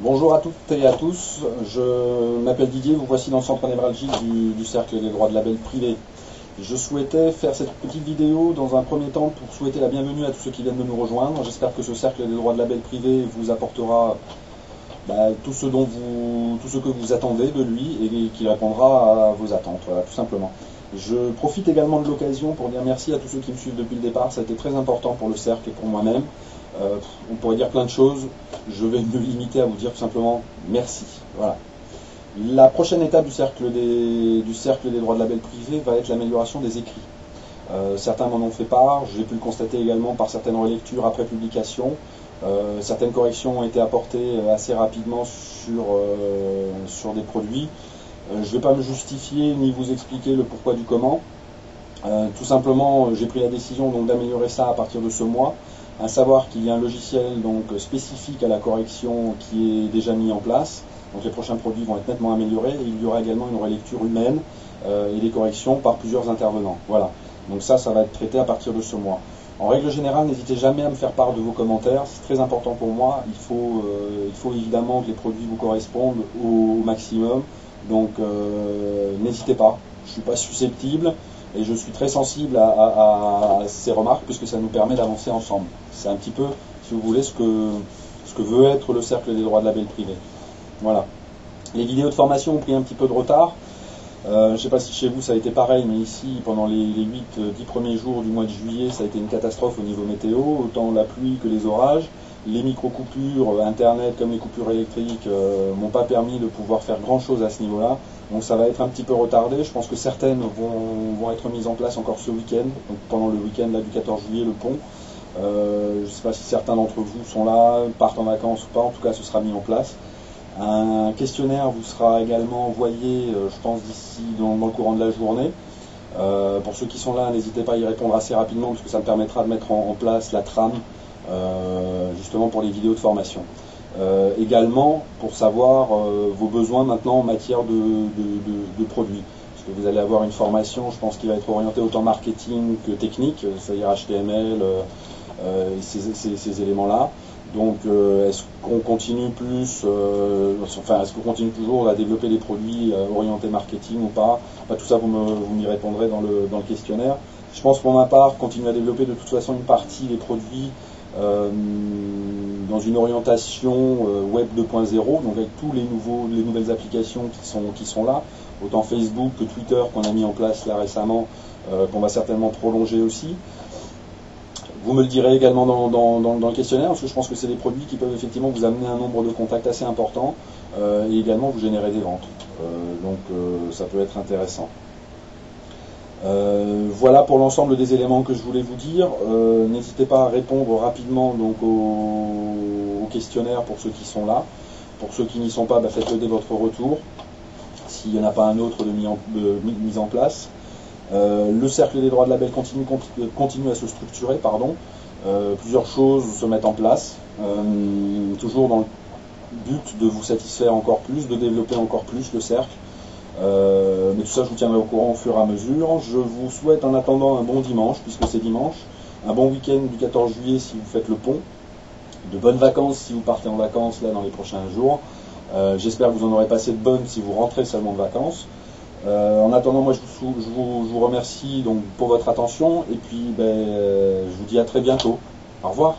Bonjour à toutes et à tous, je m'appelle Didier, vous voici dans le centre névralgique du Cercle des droits de label privé. Je souhaitais faire cette petite vidéo dans un premier temps pour souhaiter la bienvenue à tous ceux qui viennent de nous rejoindre. J'espère que ce Cercle des droits de label privé vous apportera tout ce que vous attendez de lui et qu'il répondra à vos attentes, voilà, tout simplement. Je profite également de l'occasion pour dire merci à tous ceux qui me suivent depuis le départ, ça a été très important pour le Cercle et pour moi-même. On pourrait dire plein de choses, je vais me limiter à vous dire tout simplement merci. Voilà. La prochaine étape du cercle des droits de label privé va être l'amélioration des écrits. Certains m'en ont fait part, j'ai pu le constater également par certaines relectures après publication. Certaines corrections ont été apportées assez rapidement sur des produits. Je ne vais pas me justifier ni vous expliquer le pourquoi du comment. Tout simplement, j'ai pris la décision donc d'améliorer ça à partir de ce mois. À savoir qu'il y a un logiciel donc spécifique à la correction qui est déjà mis en place. Donc les prochains produits vont être nettement améliorés et il y aura également une relecture humaine et des corrections par plusieurs intervenants. Voilà. Donc ça va être traité à partir de ce mois. En règle générale, n'hésitez jamais à me faire part de vos commentaires. C'est très important pour moi. Il faut évidemment que les produits vous correspondent au maximum. Donc n'hésitez pas. Je ne suis pas susceptible. Et je suis très sensible à ces remarques puisque ça nous permet d'avancer ensemble. C'est un petit peu, si vous voulez, ce que veut être le cercle des droits de label privé. Voilà. Les vidéos de formation ont pris un petit peu de retard. Je ne sais pas si chez vous ça a été pareil, mais ici, pendant les 8-10 premiers jours du mois de juillet, ça a été une catastrophe au niveau météo, autant la pluie que les orages. Les micro-coupures, Internet comme les coupures électriques, m'ont pas permis de pouvoir faire grand-chose à ce niveau-là. Donc ça va être un petit peu retardé. Je pense que certaines vont être mises en place encore ce week-end, donc pendant le week-end là, du 14 juillet, le pont. Je ne sais pas si certains d'entre vous sont là, partent en vacances ou pas, en tout cas ce sera mis en place. Un questionnaire vous sera également envoyé, je pense, d'ici dans le courant de la journée. Pour ceux qui sont là, n'hésitez pas à y répondre assez rapidement, parce que ça me permettra de mettre en place la trame, justement pour les vidéos de formation. Également pour savoir vos besoins maintenant en matière de produits. Parce que vous allez avoir une formation, je pense, qui va être orientée autant marketing que technique, c'est-à-dire HTML, ces éléments-là. Donc est-ce qu'on continue est-ce qu'on continue toujours à développer des produits orientés marketing ou pas? Tout ça vous m'y répondrez dans le questionnaire. Je pense pour ma part continuer à développer de toute façon une partie des produits dans une orientation web 2.0, donc avec tous les nouvelles applications qui sont là, autant Facebook que Twitter qu'on a mis en place là récemment, qu'on va certainement prolonger aussi. Vous me le direz également dans le questionnaire, parce que je pense que c'est des produits qui peuvent effectivement vous amener un nombre de contacts assez important et également vous générer des ventes. Donc ça peut être intéressant. Voilà pour l'ensemble des éléments que je voulais vous dire. N'hésitez pas à répondre rapidement donc au questionnaire pour ceux qui sont là. Pour ceux qui n'y sont pas, faites-le dès votre retour, s'il n'y en a pas un autre de mis en place. Le cercle des droits de label continue à se structurer, plusieurs choses se mettent en place, toujours dans le but de vous satisfaire encore plus, de développer encore plus le cercle. Mais tout ça, je vous tiendrai au courant au fur et à mesure. Je vous souhaite en attendant un bon dimanche, puisque c'est dimanche, un bon week-end du 14 juillet si vous faites le pont, de bonnes vacances si vous partez en vacances là dans les prochains jours. J'espère que vous en aurez passé de bonnes si vous rentrez seulement de vacances. En attendant, moi je vous remercie donc pour votre attention et puis je vous dis à très bientôt. Au revoir.